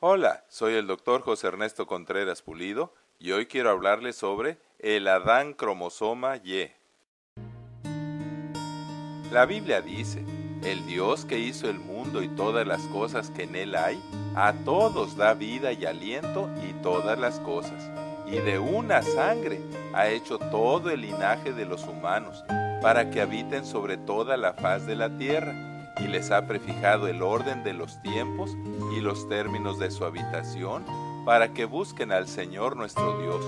Hola, soy el doctor José Ernesto Contreras Pulido y hoy quiero hablarles sobre el Adán cromosoma Y. La Biblia dice, el Dios que hizo el mundo y todas las cosas que en él hay, a todos da vida y aliento y todas las cosas, y de una sangre ha hecho todo el linaje de los humanos, para que habiten sobre toda la faz de la tierra, y les ha prefijado el orden de los tiempos y los términos de su habitación, para que busquen al Señor nuestro Dios,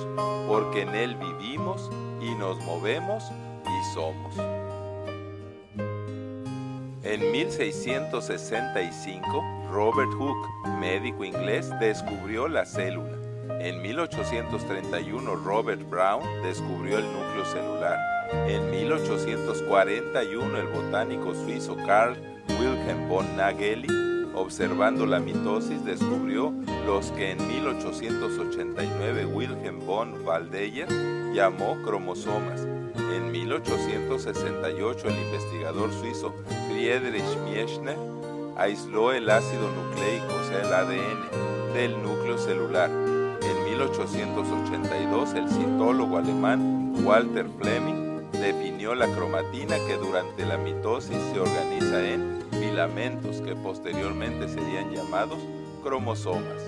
porque en Él vivimos y nos movemos y somos. En 1665, Robert Hooke, médico inglés, descubrió la célula. En 1831, Robert Brown descubrió el núcleo celular. En 1841, el botánico suizo Carl Wilhelm von Nageli, observando la mitosis, descubrió los que en 1889 Wilhelm von Waldeyer llamó cromosomas. En 1868, el investigador suizo Friedrich Miechner aisló el ácido nucleico, o sea el ADN, del núcleo celular. En 1882, el citólogo alemán Walter Flemming definió la cromatina, que durante la mitosis se organiza en filamentos que posteriormente serían llamados cromosomas.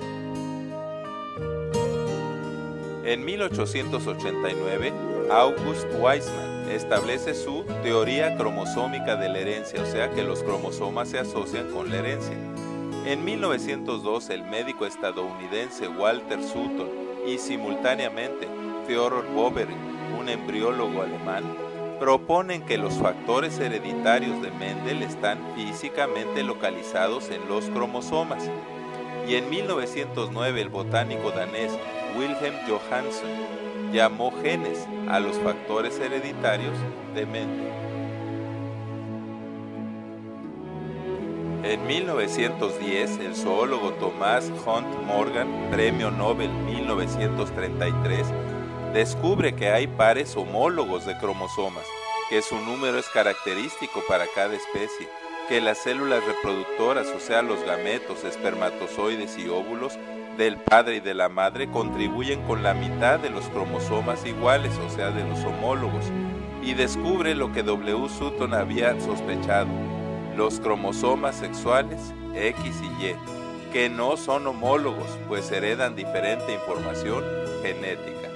En 1889, August Weismann establece su teoría cromosómica de la herencia, o sea que los cromosomas se asocian con la herencia. En 1902, el médico estadounidense Walter Sutton y simultáneamente Theodor Boveri, un embriólogo alemán, proponen que los factores hereditarios de Mendel están físicamente localizados en los cromosomas. Y en 1909, el botánico danés Wilhelm Johansen llamó genes a los factores hereditarios de Mendel. En 1910, el zoólogo Thomas Hunt Morgan, premio Nobel 1933, descubre que hay pares homólogos de cromosomas, que su número es característico para cada especie, que las células reproductoras, o sea los gametos, espermatozoides y óvulos del padre y de la madre contribuyen con la mitad de los cromosomas iguales, o sea de los homólogos, y descubre lo que W. Sutton había sospechado: los cromosomas sexuales X y Y, que no son homólogos, pues heredan diferente información genética.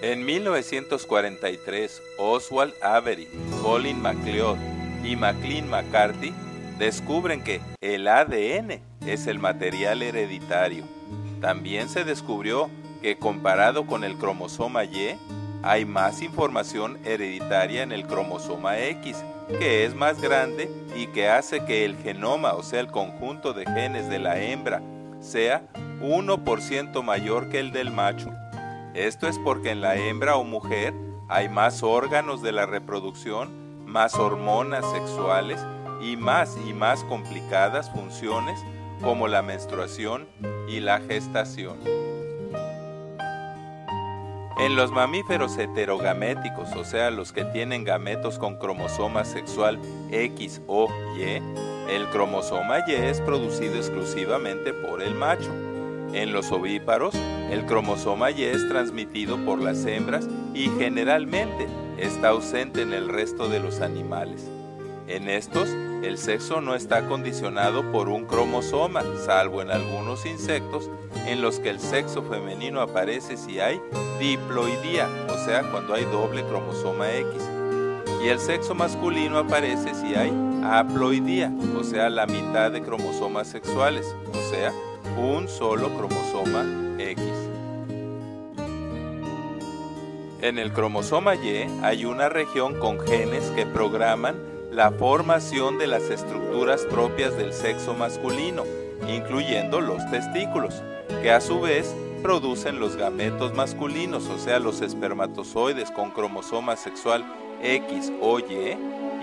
En 1943, Oswald Avery, Colin MacLeod y Maclean McCarthy descubren que el ADN es el material hereditario. También se descubrió que comparado con el cromosoma Y, hay más información hereditaria en el cromosoma X, que es más grande y que hace que el genoma, o sea el conjunto de genes de la hembra, sea 1% mayor que el del macho. Esto es porque en la hembra o mujer hay más órganos de la reproducción, más hormonas sexuales y más complicadas funciones como la menstruación y la gestación. En los mamíferos heterogaméticos, o sea los que tienen gametos con cromosoma sexual X o Y, el cromosoma Y es producido exclusivamente por el macho. En los ovíparos, el cromosoma Y es transmitido por las hembras y generalmente está ausente en el resto de los animales. En estos, el sexo no está condicionado por un cromosoma, salvo en algunos insectos en los que el sexo femenino aparece si hay diploidía, o sea cuando hay doble cromosoma X, y el sexo masculino aparece si hay haploidía, o sea la mitad de cromosomas sexuales, o sea un solo cromosoma X. En el cromosoma Y hay una región con genes que programan la formación de las estructuras propias del sexo masculino, incluyendo los testículos, que a su vez producen los gametos masculinos, o sea los espermatozoides con cromosoma sexual X o Y,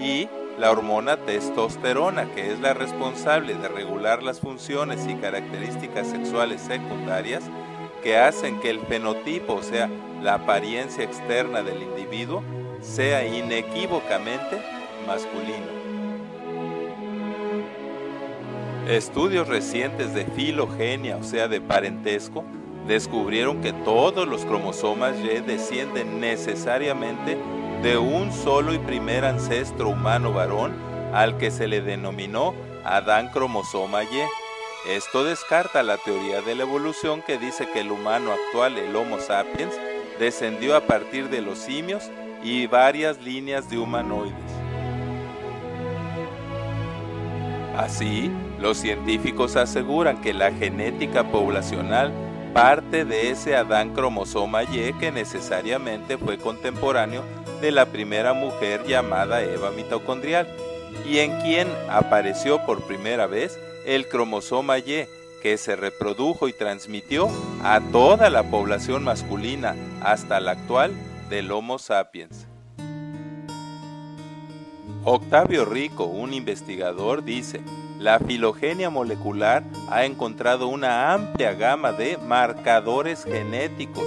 y la hormona testosterona, que es la responsable de regular las funciones y características sexuales secundarias que hacen que el fenotipo, o sea, la apariencia externa del individuo, sea inequívocamente masculino. Estudios recientes de filogenia, o sea de parentesco, descubrieron que todos los cromosomas Y descienden necesariamente de un solo y primer ancestro humano varón al que se le denominó Adán cromosoma Y. Esto descarta la teoría de la evolución que dice que el humano actual, el Homo sapiens, descendió a partir de los simios y varias líneas de humanoides. Así, los científicos aseguran que la genética poblacional parte de ese Adán cromosoma Y que necesariamente fue contemporáneo de la primera mujer llamada Eva mitocondrial, y en quien apareció por primera vez el cromosoma Y, que se reprodujo y transmitió a toda la población masculina hasta la actual del Homo sapiens. Octavio Rico, un investigador, dice: la filogenia molecular ha encontrado una amplia gama de marcadores genéticos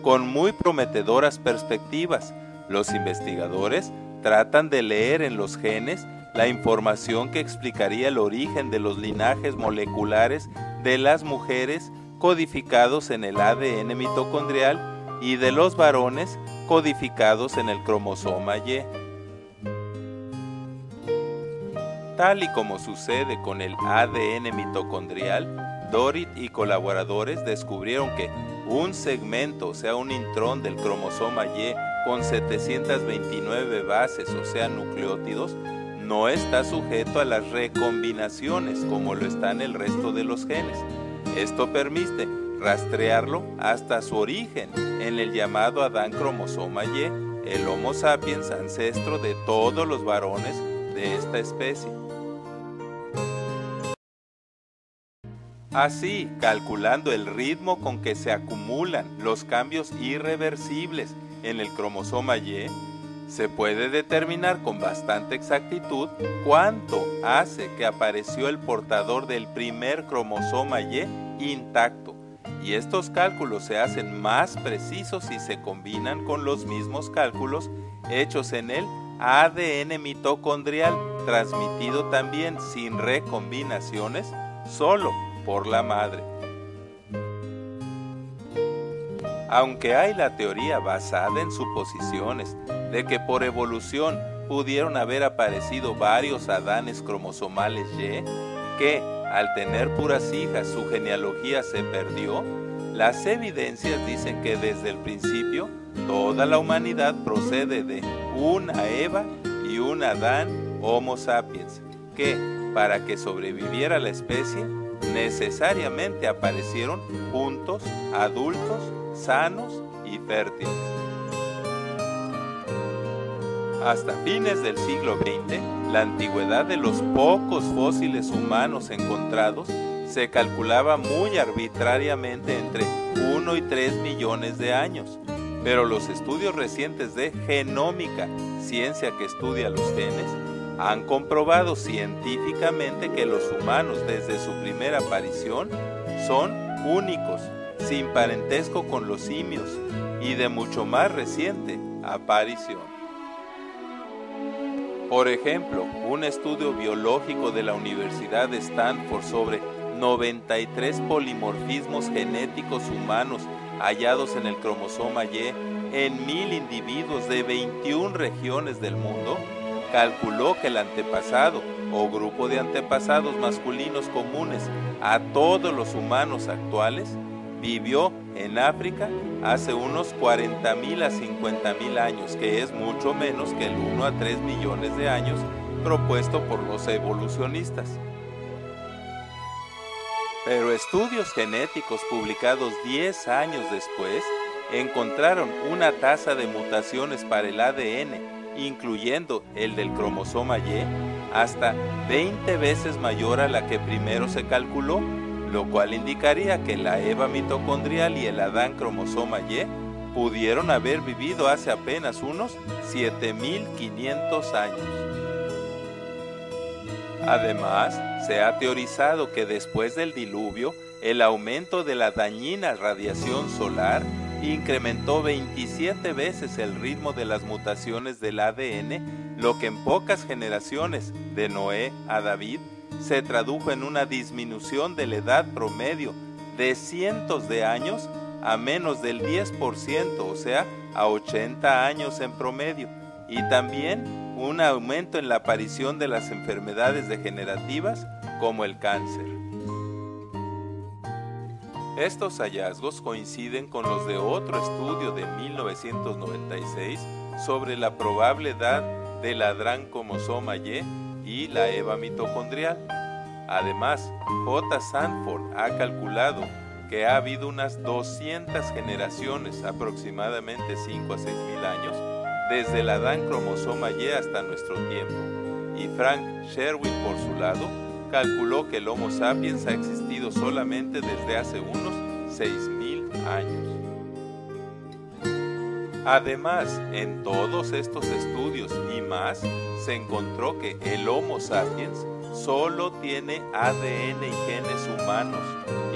con muy prometedoras perspectivas. Los investigadores tratan de leer en los genes la información que explicaría el origen de los linajes moleculares de las mujeres codificados en el ADN mitocondrial y de los varones codificados en el cromosoma Y. Tal y como sucede con el ADN mitocondrial, Dorit y colaboradores descubrieron que un segmento, o sea un intrón del cromosoma Y con 729 bases, o sea nucleótidos, no está sujeto a las recombinaciones como lo están el resto de los genes. Esto permite rastrearlo hasta su origen en el llamado Adán cromosoma Y, el Homo sapiens ancestro de todos los varones de esta especie. Así, calculando el ritmo con que se acumulan los cambios irreversibles en el cromosoma Y, se puede determinar con bastante exactitud cuánto hace que apareció el portador del primer cromosoma Y intacto, y estos cálculos se hacen más precisos si se combinan con los mismos cálculos hechos en el ADN mitocondrial, transmitido también sin recombinaciones, solo por la madre. Aunque hay la teoría basada en suposiciones de que por evolución pudieron haber aparecido varios Adanes cromosomales Y, que al tener puras hijas su genealogía se perdió, las evidencias dicen que desde el principio toda la humanidad procede de una Eva y un Adán Homo sapiens, que para que sobreviviera la especie necesariamente aparecieron juntos, adultos, sanos y fértiles. Hasta fines del siglo XX, la antigüedad de los pocos fósiles humanos encontrados se calculaba muy arbitrariamente entre 1 y 3 millones de años, pero los estudios recientes de genómica, ciencia que estudia los genes, han comprobado científicamente que los humanos desde su primera aparición son únicos, sin parentesco con los simios y de mucho más reciente aparición. Por ejemplo, un estudio biológico de la Universidad de Stanford sobre 93 polimorfismos genéticos humanos hallados en el cromosoma Y en 1000 individuos de 21 regiones del mundo, calculó que el antepasado o grupo de antepasados masculinos comunes a todos los humanos actuales vivió en África hace unos 40.000 a 50.000 años, que es mucho menos que el 1 a 3 millones de años propuesto por los evolucionistas. Pero estudios genéticos publicados 10 años después encontraron una tasa de mutaciones para el ADN, incluyendo el del cromosoma Y, hasta 20 veces mayor a la que primero se calculó, lo cual indicaría que la Eva mitocondrial y el Adán cromosoma Y pudieron haber vivido hace apenas unos 7.500 años. Además, se ha teorizado que después del diluvio, el aumento de la dañina radiación solar incrementó 27 veces el ritmo de las mutaciones del ADN, lo que en pocas generaciones, de Noé a David, se tradujo en una disminución de la edad promedio de cientos de años a menos del 10%, o sea, a 80 años en promedio, y también un aumento en la aparición de las enfermedades degenerativas como el cáncer. Estos hallazgos coinciden con los de otro estudio de 1996 sobre la probable edad del Adrán cromosoma Y y la EVA mitocondrial. Además, J. Sanford ha calculado que ha habido unas 200 generaciones, aproximadamente 5 a 6 mil años, desde el Adán cromosoma Y hasta nuestro tiempo. Y Frank Sherwin, por su lado, calculó que el Homo sapiens ha existido solamente desde hace unos 6.000 años. Además, en todos estos estudios y más, se encontró que el Homo sapiens solo tiene ADN y genes humanos,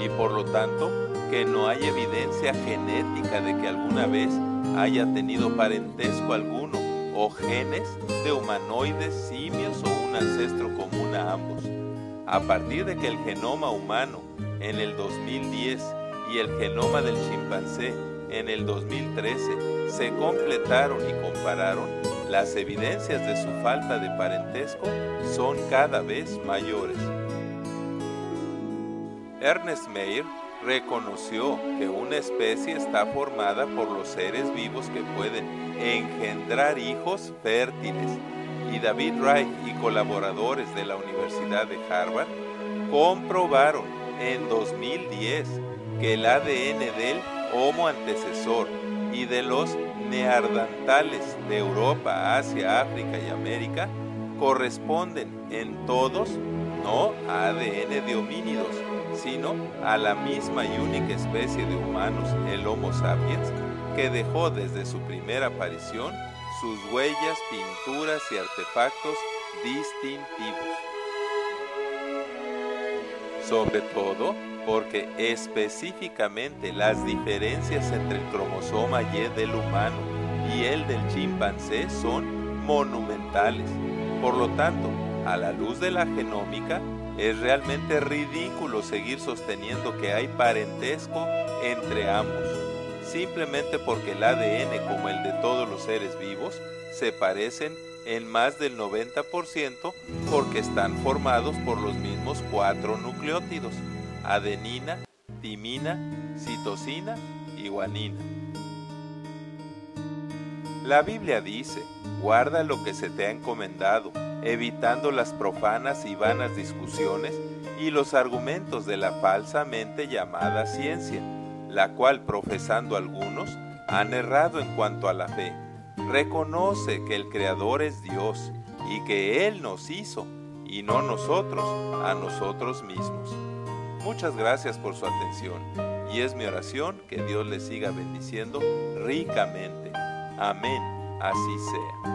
y por lo tanto que no hay evidencia genética de que alguna vez haya tenido parentesco alguno o genes de humanoides, simios o un ancestro común a ambos. A partir de que el genoma humano en el 2010 y el genoma del chimpancé en el 2013 se completaron y compararon, las evidencias de su falta de parentesco son cada vez mayores. Ernest Mayr reconoció que una especie está formada por los seres vivos que pueden engendrar hijos fértiles, y David Reich y colaboradores de la Universidad de Harvard comprobaron en 2010 que el ADN del Homo antecesor y de los neandertales de Europa, Asia, África y América corresponden en todos no a ADN de homínidos, sino a la misma y única especie de humanos, el Homo sapiens, que dejó desde su primera aparición sus huellas, pinturas y artefactos distintivos. Sobre todo porque específicamente las diferencias entre el cromosoma Y del humano y el del chimpancé son monumentales. Por lo tanto, a la luz de la genómica, es realmente ridículo seguir sosteniendo que hay parentesco entre ambos, simplemente porque el ADN, como el de todos los seres vivos, se parecen en más del 90% porque están formados por los mismos 4 nucleótidos: adenina, timina, citosina y guanina. La Biblia dice: guarda lo que se te ha encomendado, evitando las profanas y vanas discusiones y los argumentos de la falsamente llamada ciencia, la cual, profesando algunos, han errado en cuanto a la fe. Reconoce que el Creador es Dios y que Él nos hizo, y no nosotros a nosotros mismos. Muchas gracias por su atención, y es mi oración que Dios les siga bendiciendo ricamente. Amén, así sea.